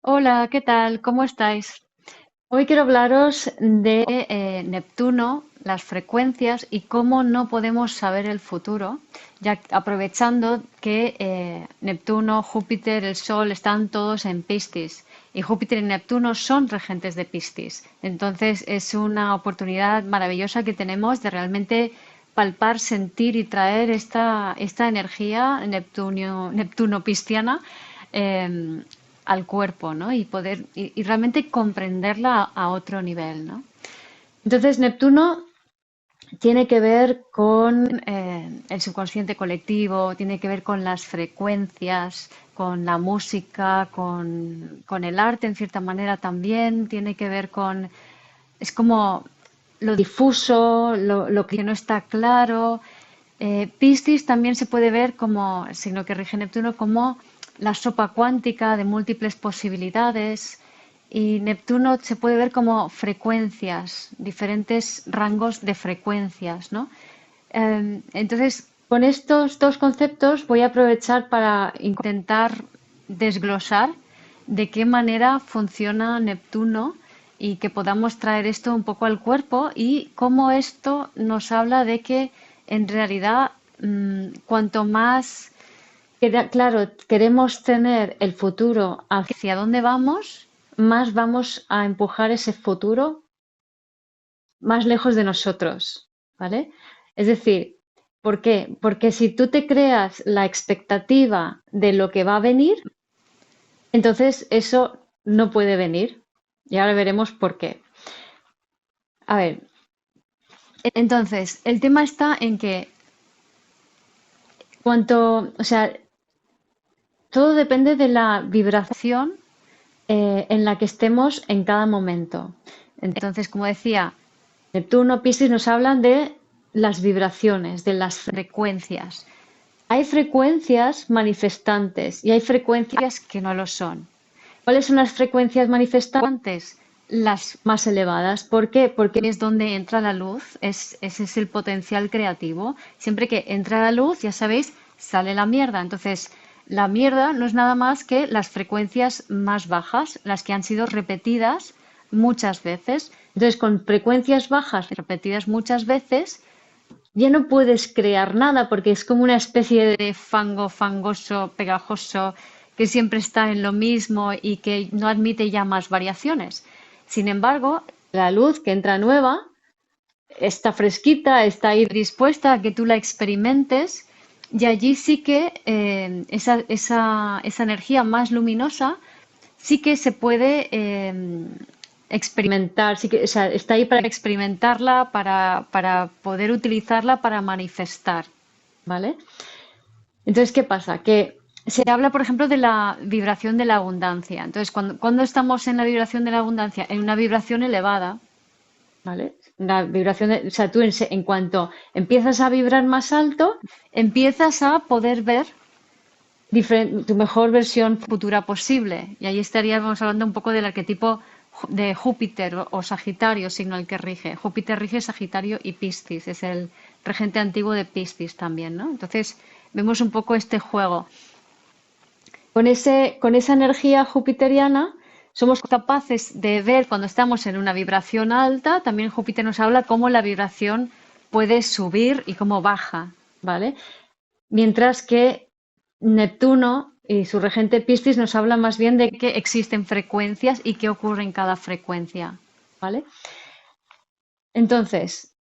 Hola, ¿qué tal? ¿Cómo estáis? Hoy quiero hablaros de Neptuno, las frecuencias y cómo no podemos saber el futuro, ya aprovechando que Neptuno, Júpiter, el Sol están todos en Piscis y Júpiter y Neptuno son regentes de Piscis. Entonces es una oportunidad maravillosa que tenemos de realmente palpar, sentir y traer esta energía Neptuno-pisciana eh, al cuerpo, ¿no? Y poder y realmente comprenderla a otro nivel, ¿no? Entonces, Neptuno tiene que ver con el subconsciente colectivo, tiene que ver con las frecuencias, con la música, con el arte en cierta manera también, tiene que ver con, es como lo difuso, lo que no está claro. Piscis también se puede ver como, el signo que rige Neptuno, como la sopa cuántica de múltiples posibilidades. Y Neptuno se puede ver como frecuencias, diferentes rangos de frecuencias, ¿no? Entonces, con estos dos conceptos voy a aprovechar para intentar desglosar de qué manera funciona Neptuno y que podamos traer esto un poco al cuerpo y cómo esto nos habla de que en realidad cuanto más, claro, queremos tener el futuro hacia dónde vamos, más vamos a empujar ese futuro más lejos de nosotros, ¿vale? Es decir, ¿por qué? Porque si tú te creas la expectativa de lo que va a venir, entonces eso no puede venir. Y ahora veremos por qué. A ver, entonces, el tema está en que o sea, todo depende de la vibración en la que estemos en cada momento. Entonces, como decía, Neptuno, Piscis nos hablan de las vibraciones, de las frecuencias. Hay frecuencias manifestantes y hay frecuencias que no lo son. ¿Cuáles son las frecuencias manifestantes? Las más elevadas. ¿Por qué? Porque es donde entra la luz, ese es el potencial creativo. Siempre que entra la luz, ya sabéis, sale la mierda. Entonces, la mierda no es nada más que las frecuencias más bajas, las que han sido repetidas muchas veces. Entonces, con frecuencias bajas repetidas muchas veces, ya no puedes crear nada porque es como una especie de fango fangoso, pegajoso, que siempre está en lo mismo y que no admite ya más variaciones. Sin embargo, la luz que entra nueva está fresquita, está ahí dispuesta a que tú la experimentes y allí sí que esa energía más luminosa sí que se puede experimentar, sí que, o sea, está ahí para experimentarla, para poder utilizarla para manifestar, ¿vale? Entonces, ¿qué pasa? Que se habla, por ejemplo, de la vibración de la abundancia. Entonces, cuando estamos en la vibración de la abundancia, en una vibración elevada, ¿vale? La vibración, o sea, tú en cuanto empiezas a vibrar más alto, empiezas a poder ver tu mejor versión futura posible. Y ahí estaríamos hablando un poco del arquetipo de Júpiter o Sagitario, signo el que rige. Júpiter rige Sagitario y Piscis, es el regente antiguo de Piscis también, ¿no? Entonces vemos un poco este juego. Con esa energía jupiteriana somos capaces de ver cuando estamos en una vibración alta, también Júpiter nos habla cómo la vibración puede subir y cómo baja, ¿vale? Mientras que Neptuno y su regente Piscis nos habla más bien de que existen frecuencias y qué ocurre en cada frecuencia, ¿vale? Entonces,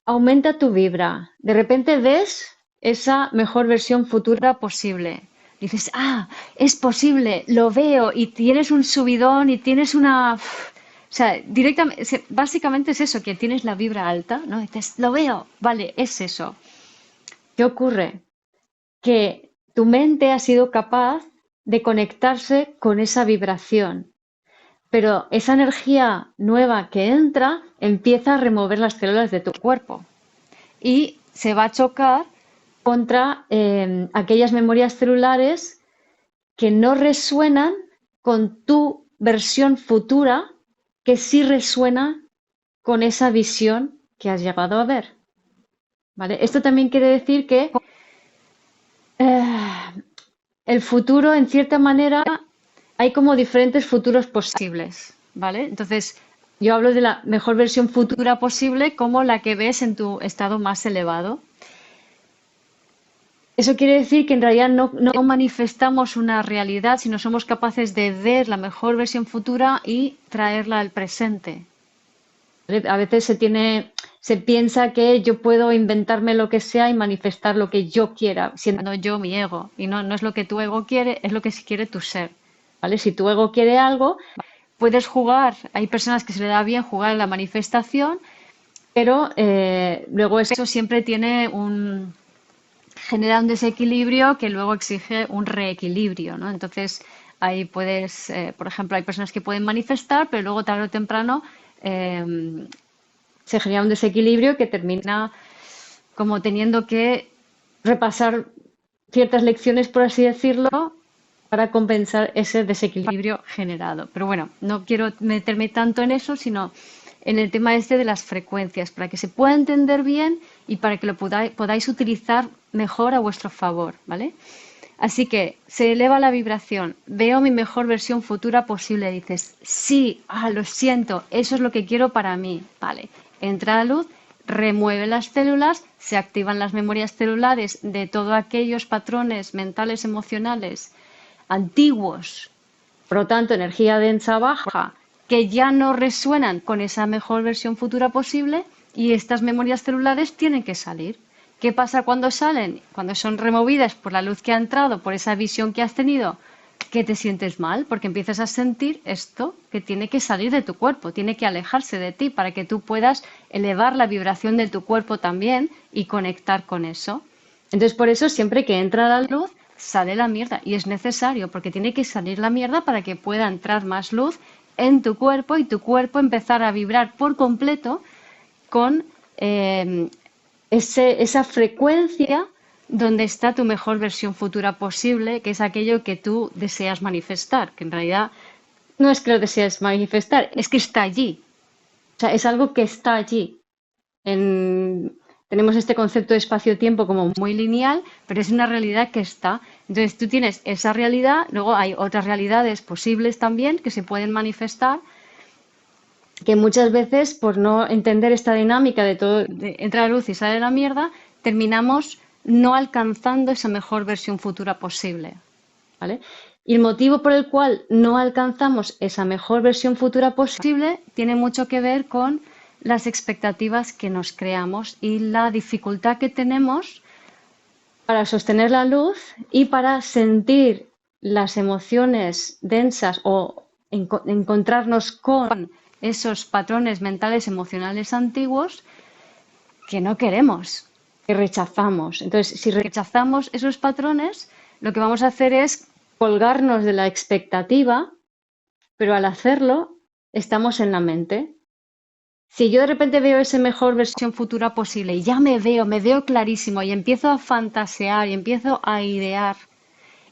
aumenta tu vibra. De repente ves esa mejor versión futura posible. Dices, ah, es posible, lo veo y tienes un subidón y tienes una... O sea, directamente, básicamente es eso, que tienes la vibra alta, ¿no? Dices, lo veo, vale, es eso. ¿Qué ocurre? Que tu mente ha sido capaz de conectarse con esa vibración, pero esa energía nueva que entra empieza a remover las células de tu cuerpo y se va a chocar contra aquellas memorias celulares que no resuenan con tu versión futura, que sí resuena con esa visión que has llegado a ver. ¿Vale? Esto también quiere decir que eh, el futuro, en cierta manera, hay como diferentes futuros posibles, ¿vale? Entonces, yo hablo de la mejor versión futura posible como la que ves en tu estado más elevado. Eso quiere decir que en realidad no manifestamos una realidad, sino somos capaces de ver la mejor versión futura y traerla al presente. ¿Vale? A veces se piensa que yo puedo inventarme lo que sea y manifestar lo que yo quiera, siendo yo mi ego. Y no es lo que tu ego quiere, es lo que quiere tu ser. ¿Vale? Si tu ego quiere algo, puedes jugar. Hay personas que se le da bien jugar en la manifestación, pero luego eso siempre genera un desequilibrio que luego exige un reequilibrio, ¿no? Entonces, ahí puedes, por ejemplo, hay personas que pueden manifestar, pero luego tarde o temprano eh, se genera un desequilibrio que termina como teniendo que repasar ciertas lecciones, por así decirlo, para compensar ese desequilibrio generado. Pero bueno, no quiero meterme tanto en eso, sino en el tema este de las frecuencias, para que se pueda entender bien y para que lo podáis utilizar mejor a vuestro favor, ¿vale? Así que se eleva la vibración, veo mi mejor versión futura posible, dices, sí, lo siento, eso es lo que quiero para mí, vale, entra la luz, remueve las células, se activan las memorias celulares de todos aquellos patrones mentales, emocionales antiguos, por lo tanto, energía densa baja, que ya no resuenan con esa mejor versión futura posible y estas memorias celulares tienen que salir. ¿Qué pasa cuando salen? Cuando son removidas por la luz que ha entrado, por esa visión que has tenido, que te sientes mal, porque empiezas a sentir esto que tiene que salir de tu cuerpo, tiene que alejarse de ti para que tú puedas elevar la vibración de tu cuerpo también y conectar con eso. Entonces, por eso siempre que entra la luz, sale la mierda. Y es necesario, porque tiene que salir la mierda para que pueda entrar más luz en tu cuerpo y tu cuerpo empezar a vibrar por completo con esa frecuencia donde está tu mejor versión futura posible, que es aquello que tú deseas manifestar, que en realidad no es que lo desees manifestar, es que está allí. O sea, es algo que está allí. Tenemos este concepto de espacio-tiempo como muy lineal, pero es una realidad que está. Entonces tú tienes esa realidad, luego hay otras realidades posibles también que se pueden manifestar, que muchas veces por no entender esta dinámica de todo, de entra la luz y sale la mierda, terminamos no alcanzando esa mejor versión futura posible. ¿Vale? Y el motivo por el cual no alcanzamos esa mejor versión futura posible tiene mucho que ver con las expectativas que nos creamos y la dificultad que tenemos para sostener la luz y para sentir las emociones densas o encontrarnos con esos patrones mentales emocionales antiguos que no queremos, que rechazamos. Entonces, si rechazamos esos patrones, lo que vamos a hacer es colgarnos de la expectativa, pero al hacerlo estamos en la mente. Si yo de repente veo esa mejor versión futura posible y ya me veo clarísimo y empiezo a fantasear y empiezo a idear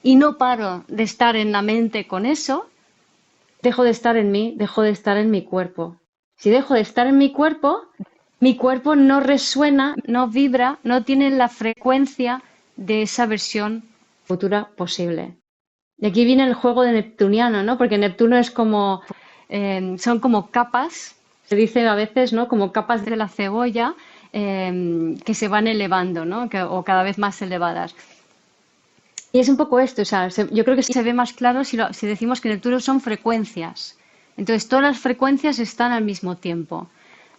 y no paro de estar en la mente con eso, dejo de estar en mí, dejo de estar en mi cuerpo. Si dejo de estar en mi cuerpo no resuena, no vibra, no tiene la frecuencia de esa versión futura posible. Y aquí viene el juego de Neptuniano, ¿no? Porque Neptuno es como, son como capas, se dice a veces, ¿no? Como capas de la cebolla que se van elevando, ¿no? O cada vez más elevadas. Y es un poco esto, o sea, yo creo que se ve más claro si decimos que Neptuno son frecuencias. Entonces, todas las frecuencias están al mismo tiempo.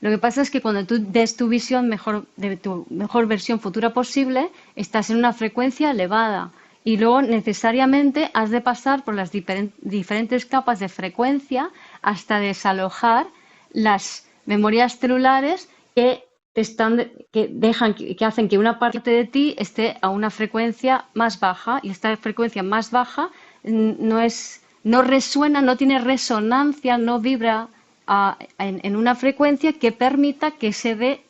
Lo que pasa es que cuando tú des tu visión mejor, de tu mejor versión futura posible, estás en una frecuencia elevada. Y luego necesariamente has de pasar por las diferentes capas de frecuencia hasta desalojar las memorias celulares que que hacen que una parte de ti esté a una frecuencia más baja y esta frecuencia más baja no resuena, no tiene resonancia, no vibra en una frecuencia que permita que se dé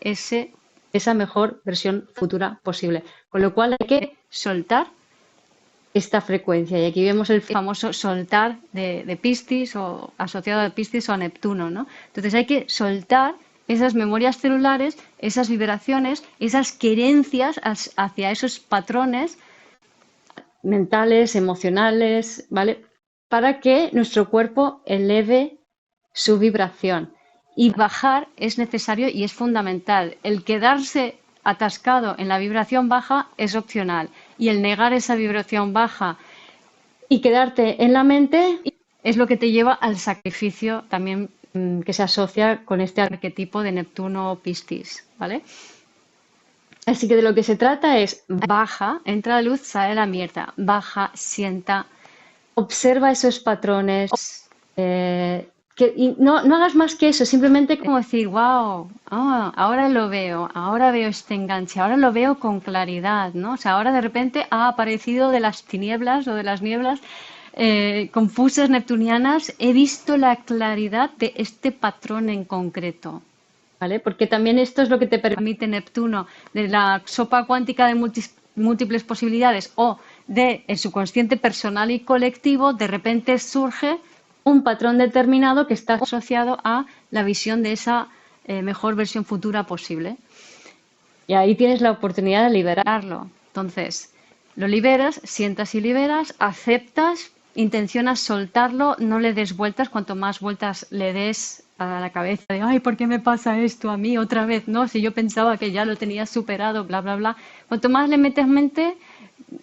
esa mejor versión futura posible. Con lo cual hay que soltar esta frecuencia. Y aquí vemos el famoso soltar de Piscis o asociado a Piscis o a Neptuno, ¿no? Entonces hay que soltar esas memorias celulares, esas vibraciones, esas querencias hacia esos patrones mentales, emocionales, ¿vale? para que nuestro cuerpo eleve su vibración. Y bajar es necesario y es fundamental. El quedarse atascado en la vibración baja es opcional. Y el negar esa vibración baja y quedarte en la mente es lo que te lleva al sacrificio también que se asocia con este arquetipo de Neptuno Piscis, ¿vale? Así que de lo que se trata es baja, entra la luz, sale la mierda, baja, sienta, observa esos patrones, no hagas más que eso, simplemente como decir, wow, ahora lo veo, ahora veo este enganche, ahora lo veo con claridad, ¿no? O sea, ahora de repente ha aparecido de las tinieblas o de las nieblas confusas neptunianas, he visto la claridad de este patrón en concreto. ¿Vale? Porque también esto es lo que te permite Neptuno, de la sopa cuántica de múltiples posibilidades o de el subconsciente personal y colectivo, de repente surge un patrón determinado que está asociado a la visión de esa mejor versión futura posible. Y ahí tienes la oportunidad de liberarlo. Entonces, lo liberas, sientas y liberas, aceptas, intencionas soltarlo, no le des vueltas, cuanto más vueltas le des a la cabeza de, ay, ¿por qué me pasa esto a mí otra vez? No, si yo pensaba que ya lo tenía superado, bla, bla, bla. Cuanto más le metes mente,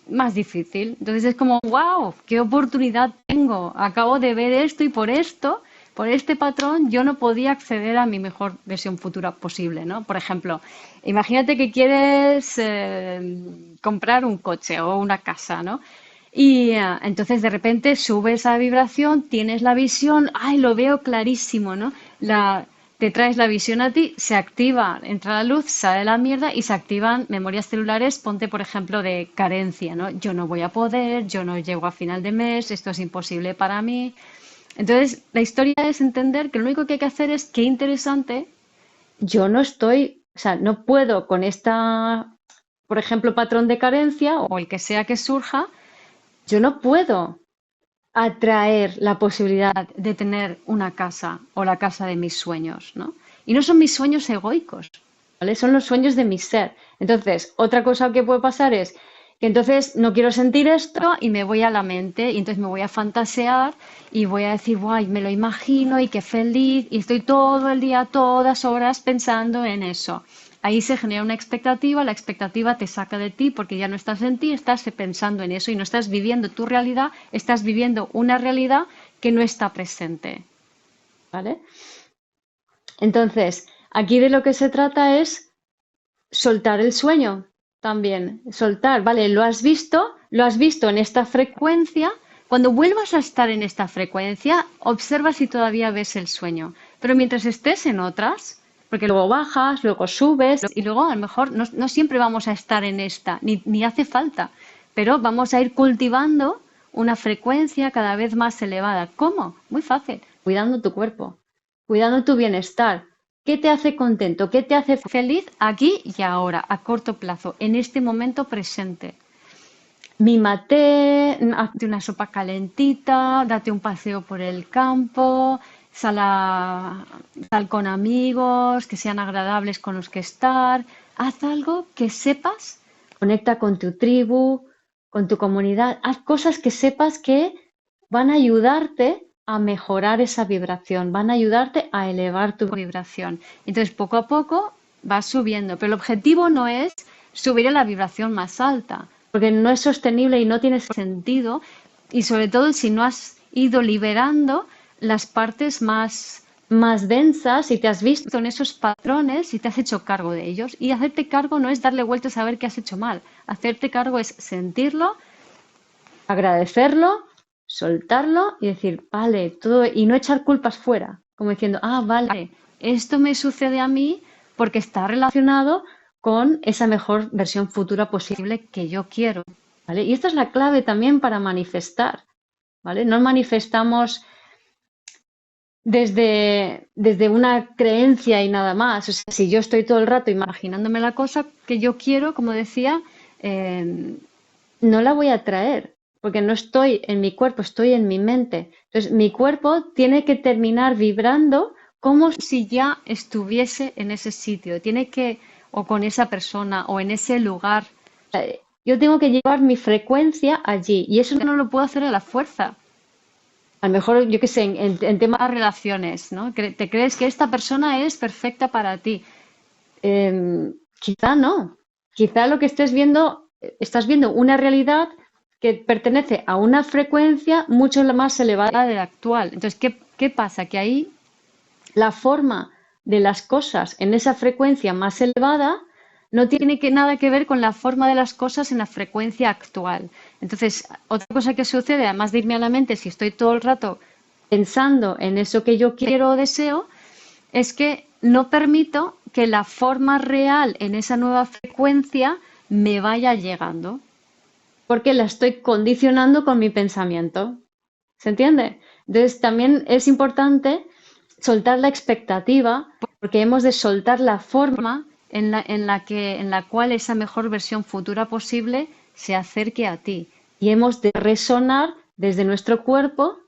más difícil. Entonces es como, wow, qué oportunidad tengo. Acabo de ver esto y por este patrón, yo no podía acceder a mi mejor versión futura posible, ¿no? Por ejemplo, imagínate que quieres comprar un coche o una casa, ¿no? Y entonces de repente sube esa vibración, tienes la visión, ay, lo veo clarísimo, ¿no? Te traes la visión a ti, se activa, entra la luz, sale la mierda y se activan memorias celulares, ponte por ejemplo de carencia, ¿no? Yo no voy a poder, yo no llego a final de mes, esto es imposible para mí. Entonces, la historia es entender que lo único que hay que hacer es, qué interesante, yo no estoy, o sea, no puedo con esta, por ejemplo, patrón de carencia o el que sea que surja, yo no puedo atraer la posibilidad de tener una casa o la casa de mis sueños, ¿no? Y no son mis sueños egoicos, ¿vale? Son los sueños de mi ser. Entonces, otra cosa que puede pasar es que entonces no quiero sentir esto y me voy a la mente y entonces me voy a fantasear y voy a decir, guay, me lo imagino y qué feliz y estoy todo el día, todas horas pensando en eso. Ahí se genera una expectativa, la expectativa te saca de ti porque ya no estás en ti, estás pensando en eso y no estás viviendo tu realidad, estás viviendo una realidad que no está presente. ¿Vale? Entonces, aquí de lo que se trata es soltar el sueño también, soltar, ¿vale? Lo has visto en esta frecuencia. Cuando vuelvas a estar en esta frecuencia, observa si todavía ves el sueño. Pero mientras estés en otras, porque luego bajas, luego subes y luego a lo mejor no siempre vamos a estar en esta, ni hace falta, pero vamos a ir cultivando una frecuencia cada vez más elevada. ¿Cómo? Muy fácil, cuidando tu cuerpo, cuidando tu bienestar. ¿Qué te hace contento? ¿Qué te hace feliz aquí y ahora, a corto plazo, en este momento presente? Mímate, hazte una sopa calentita, date un paseo por el campo, sal con amigos, que sean agradables con los que estar. Haz algo que sepas, conecta con tu tribu, con tu comunidad. Haz cosas que sepas que van a ayudarte a mejorar esa vibración, van a ayudarte a elevar tu vibración. Entonces, poco a poco vas subiendo, pero el objetivo no es subir a la vibración más alta, porque no es sostenible y no tiene sentido, y sobre todo si no has ido liberando las partes más densas y te has visto en esos patrones y te has hecho cargo de ellos. Y hacerte cargo no es darle vueltas a ver qué has hecho mal. Hacerte cargo es sentirlo, agradecerlo, soltarlo y decir, vale, todo, y no echar culpas fuera, como diciendo, vale, esto me sucede a mí porque está relacionado con esa mejor versión futura posible que yo quiero, ¿vale? Y esta es la clave también para manifestar, ¿vale? No manifestamos desde una creencia y nada más. O sea, si yo estoy todo el rato imaginándome la cosa que yo quiero, como decía, no la voy a traer, porque no estoy en mi cuerpo, estoy en mi mente. Entonces, mi cuerpo tiene que terminar vibrando como si ya estuviese en ese sitio, tiene que, o con esa persona, o en ese lugar. Yo tengo que llevar mi frecuencia allí, y eso no lo puedo hacer a la fuerza. A lo mejor, yo qué sé, en temas de relaciones, ¿no? Te crees que esta persona es perfecta para ti. Quizá no. Quizá lo que estés viendo, estás viendo una realidad que pertenece a una frecuencia mucho más elevada de la actual. Entonces, ¿qué pasa? Que ahí la forma de las cosas en esa frecuencia más elevada no tiene nada que ver con la forma de las cosas en la frecuencia actual. Entonces, otra cosa que sucede, además de irme a la mente, si estoy todo el rato pensando en eso que yo quiero o deseo, es que no permito que la forma real en esa nueva frecuencia me vaya llegando, porque la estoy condicionando con mi pensamiento. ¿Se entiende? Entonces también es importante soltar la expectativa, porque hemos de soltar la forma en la cual esa mejor versión futura posible se acerque a ti. Y hemos de resonar desde nuestro cuerpo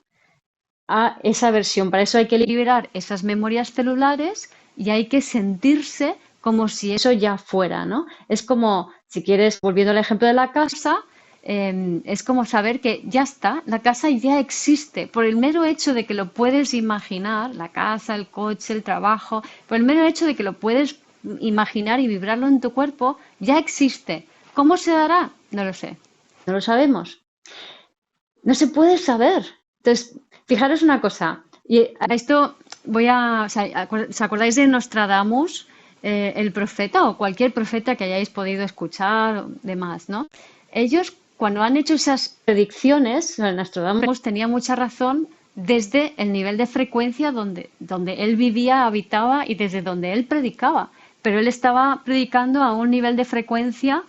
a esa versión. Para eso hay que liberar esas memorias celulares y hay que sentirse como si eso ya fuera, ¿no? Es como, si quieres, volviendo al ejemplo de la casa, es como saber que ya está, la casa ya existe. Por el mero hecho de que lo puedes imaginar, la casa, el coche, el trabajo, por el mero hecho de que lo puedes imaginar y vibrarlo en tu cuerpo, ya existe. ¿Cómo se dará? No lo sé. No lo sabemos. No se puede saber. Entonces, fijaros una cosa, y a esto o sea, ¿os acordáis de Nostradamus, el profeta o cualquier profeta que hayáis podido escuchar o demás, ¿no? Ellos, cuando han hecho esas predicciones, Nostradamus tenía mucha razón desde el nivel de frecuencia donde él vivía, habitaba y desde donde él predicaba. Pero él estaba predicando a un nivel de frecuencia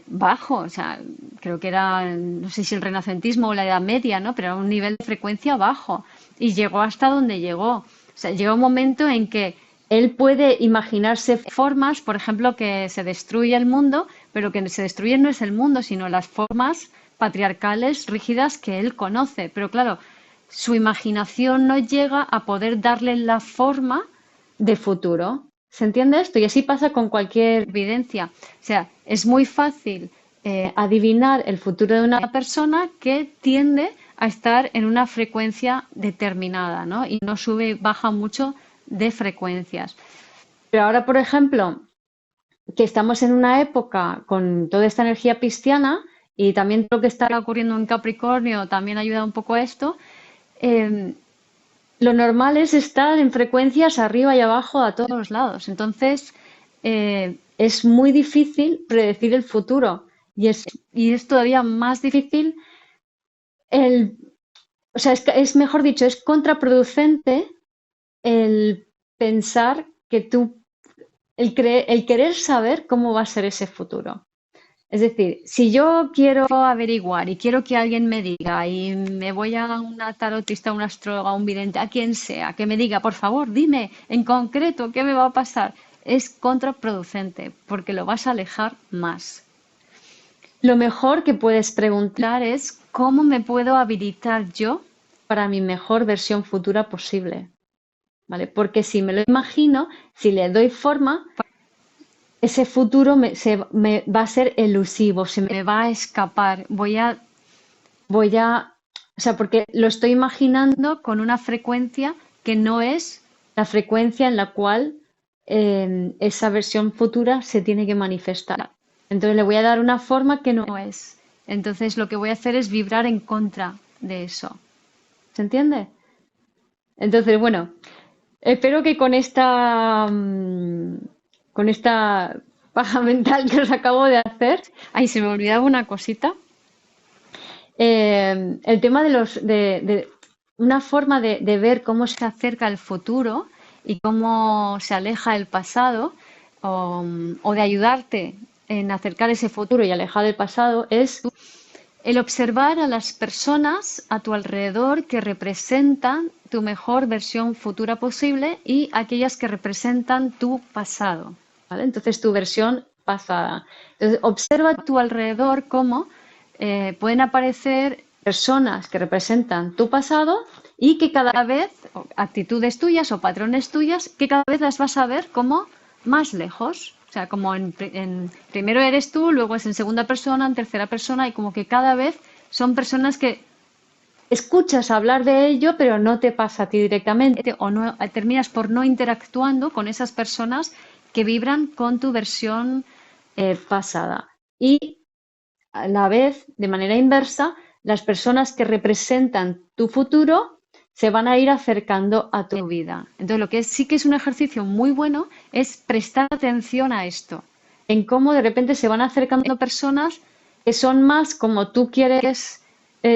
bajo, o sea, creo que era, no sé si el renacentismo o la Edad Media, ¿no? Pero era un nivel de frecuencia bajo y llegó hasta donde llegó. O sea, llega un momento en que él puede imaginarse formas, por ejemplo, que se destruye el mundo, pero que se destruye no es el mundo, sino las formas patriarcales rígidas que él conoce. Pero claro, su imaginación no llega a poder darle la forma de futuro. ¿Se entiende esto? Y así pasa con cualquier evidencia. O sea, es muy fácil adivinar el futuro de una persona que tiende a estar en una frecuencia determinada, ¿no? Y no sube y baja mucho de frecuencias. Pero ahora, por ejemplo, que estamos en una época con toda esta energía pisciana y también lo que está ocurriendo en Capricornio también ayuda un poco a esto. eh, lo normal es estar en frecuencias arriba y abajo a todos los lados. Entonces, es muy difícil predecir el futuro y es todavía más difícil el, o sea, es mejor dicho, es contraproducente el pensar que el querer saber cómo va a ser ese futuro. Es decir, si yo quiero averiguar y quiero que alguien me diga y me voy a una tarotista, a un astrólogo, a un vidente, a quien sea, que me diga, por favor, dime en concreto qué me va a pasar, es contraproducente porque lo vas a alejar más. Lo mejor que puedes preguntar es cómo me puedo habilitar yo para mi mejor versión futura posible, ¿vale? Porque si me lo imagino, si le doy forma, ese futuro me va a ser elusivo, se me va a escapar. Voy a, o sea, porque lo estoy imaginando con una frecuencia que no es la frecuencia en la cual esa versión futura se tiene que manifestar. Entonces le voy a dar una forma que no es. Entonces lo que voy a hacer es vibrar en contra de eso. ¿Se entiende? Entonces, bueno, espero que con esta paja mental que os acabo de hacer, ay, se me olvidaba una cosita. El tema de una forma de ver cómo se acerca el futuro y cómo se aleja el pasado, o de ayudarte en acercar ese futuro y alejar el pasado, es el observar a las personas a tu alrededor que representan tu mejor versión futura posible y aquellas que representan tu pasado, ¿vale? Entonces, tu versión pasada. Entonces, observa a tu alrededor cómo pueden aparecer personas que representan tu pasado y que cada vez, o actitudes tuyas o patrones tuyas, que cada vez las vas a ver como más lejos. O sea, como primero eres tú, luego es en segunda persona, en tercera persona, y como que cada vez son personas que escuchas hablar de ello, pero no te pasa a ti directamente o no terminas por no interactuando con esas personas que vibran con tu versión pasada. Y a la vez, de manera inversa, las personas que representan tu futuro se van a ir acercando a tu vida. Entonces, lo que sí que es un ejercicio muy bueno es prestar atención a esto, en cómo de repente se van acercando personas que son más como tú quieres,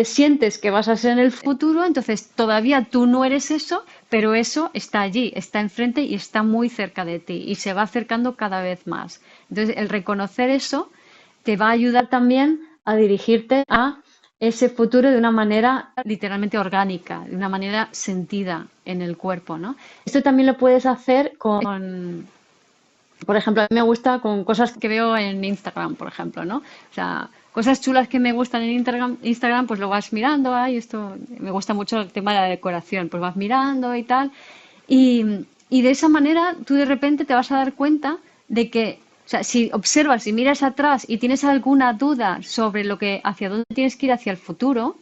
sientes que vas a ser en el futuro, entonces todavía tú no eres eso, pero eso está allí, está enfrente y está muy cerca de ti y se va acercando cada vez más. Entonces, el reconocer eso te va a ayudar también a dirigirte a ese futuro de una manera literalmente orgánica, de una manera sentida en el cuerpo, ¿no? Esto también lo puedes hacer con, por ejemplo, a mí me gusta con cosas que veo en Instagram, por ejemplo, ¿no? O sea, cosas chulas que me gustan en Instagram, pues lo vas mirando, ay, esto me gusta mucho el tema de la decoración, pues vas mirando y tal. Y de esa manera tú de repente te vas a dar cuenta de que, o sea, si observas y miras atrás y tienes alguna duda sobre hacia dónde tienes que ir hacia el futuro,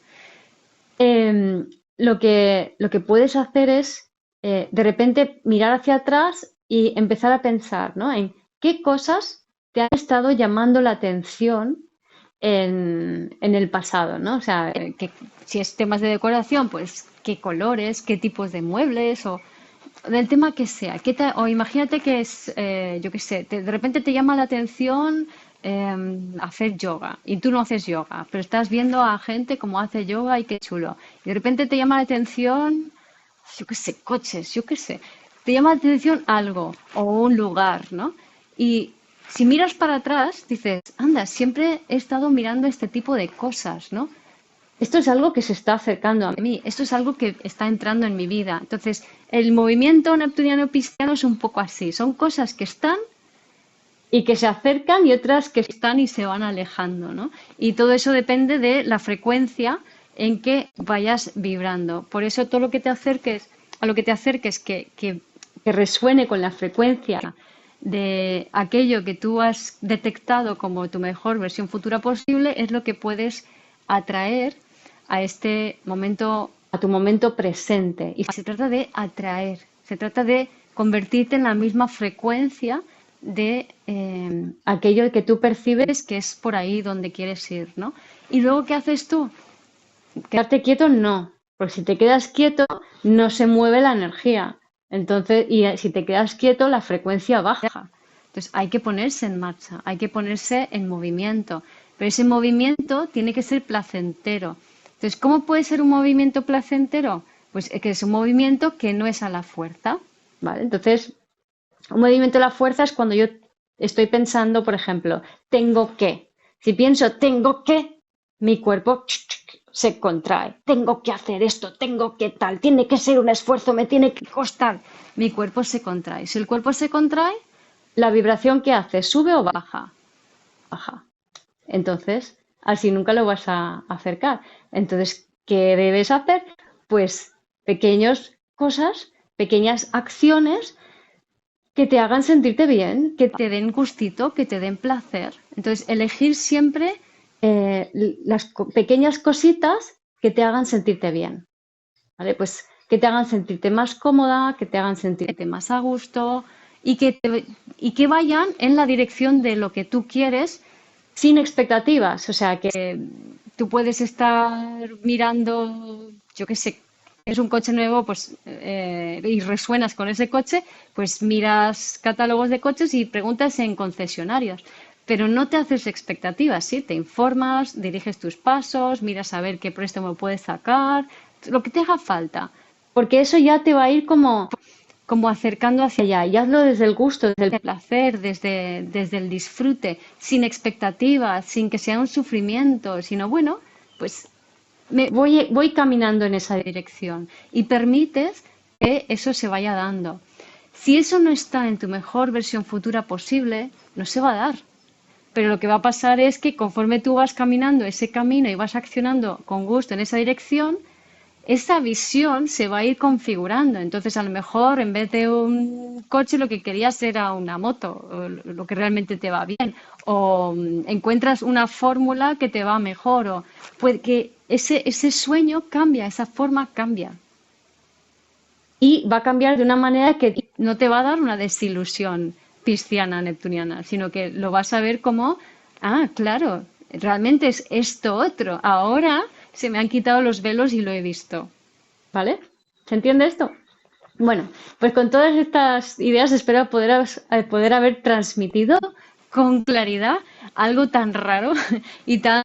lo que puedes hacer es de repente mirar hacia atrás y empezar a pensar, ¿no? En qué cosas te han estado llamando la atención en el pasado, ¿no? O sea, si es temas de decoración, pues qué colores, qué tipos de muebles o del tema que sea. O imagínate que es, yo qué sé, de repente te llama la atención hacer yoga y tú no haces yoga, pero estás viendo a gente como hace yoga y qué chulo. Y de repente te llama la atención, yo qué sé, coches, yo qué sé. Te llama la atención algo o un lugar, ¿no? Y si miras para atrás, dices, anda, siempre he estado mirando este tipo de cosas, ¿no? Esto es algo que se está acercando a mí, esto es algo que está entrando en mi vida. Entonces, el movimiento neptuniano-pisciano es un poco así, son cosas que están y que se acercan y otras que están y se van alejando, ¿no? Y todo eso depende de la frecuencia en que vayas vibrando. Por eso todo lo que te acerques, a lo que te acerques que resuene con la frecuencia de aquello que tú has detectado como tu mejor versión futura posible, es lo que puedes atraer a este momento, a tu momento presente. Y se trata de atraer, se trata de convertirte en la misma frecuencia de aquello que tú percibes que es por ahí donde quieres ir, ¿no? Y luego, ¿qué haces tú? Quedarte quieto, no, porque si te quedas quieto, no se mueve la energía. Entonces, si te quedas quieto, la frecuencia baja. Entonces, hay que ponerse en marcha, hay que ponerse en movimiento. Pero ese movimiento tiene que ser placentero. Entonces, ¿cómo puede ser un movimiento placentero? Pues que es un movimiento que no es a la fuerza, ¿vale? Entonces, un movimiento a la fuerza es cuando yo estoy pensando, por ejemplo, tengo que. Si pienso tengo que, mi cuerpo se contrae. Tengo que hacer esto, tengo que tal, tiene que ser un esfuerzo, me tiene que costar. Mi cuerpo se contrae. Si el cuerpo se contrae, la vibración que hace, ¿sube o baja? Baja. Entonces, así nunca lo vas a acercar. Entonces, ¿qué debes hacer? Pues pequeñas cosas, pequeñas acciones que te hagan sentirte bien, que te den gustito, que te den placer. Entonces, elegir siempre las pequeñas cositas que te hagan sentirte bien, ¿vale? Pues que te hagan sentirte más cómoda, que te hagan sentirte más a gusto y que vayan en la dirección de lo que tú quieres sin expectativas. O sea, que tú puedes estar mirando, yo qué sé, es un coche nuevo, pues y resuenas con ese coche, pues miras catálogos de coches y preguntas en concesionarios. Pero no te haces expectativas, ¿sí? Te informas, diriges tus pasos, miras a ver qué préstamo puedes sacar, lo que te haga falta. Porque eso ya te va a ir como acercando hacia allá. Y hazlo desde el gusto, desde el placer, desde el disfrute, sin expectativas, sin que sea un sufrimiento, sino bueno, pues voy caminando en esa dirección y permites que eso se vaya dando. Si eso no está en tu mejor versión futura posible, no se va a dar. Pero lo que va a pasar es que conforme tú vas caminando ese camino y vas accionando con gusto en esa dirección, esa visión se va a ir configurando. Entonces, a lo mejor en vez de un coche, lo que querías era una moto, o lo que realmente te va bien. O encuentras una fórmula que te va mejor. O puede que ese sueño cambia, esa forma cambia. Y va a cambiar de una manera que no te va a dar una desilusión pisciana, neptuniana, sino que lo vas a ver como, ah, claro, realmente es esto otro. Ahora se me han quitado los velos y lo he visto. ¿Vale? ¿Se entiende esto? Bueno, pues con todas estas ideas espero poder haber transmitido con claridad algo tan raro y tan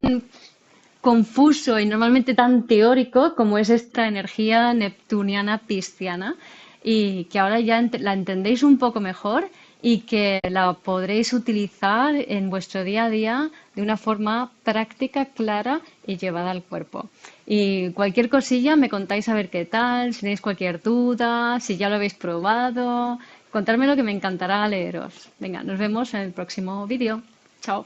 confuso y normalmente tan teórico como es esta energía neptuniana pisciana y que ahora ya la entendéis un poco mejor y que la podréis utilizar en vuestro día a día de una forma práctica, clara y llevada al cuerpo. Y cualquier cosilla me contáis a ver qué tal, si tenéis cualquier duda, si ya lo habéis probado, contármelo que me encantará leeros. Venga, nos vemos en el próximo vídeo. Chao.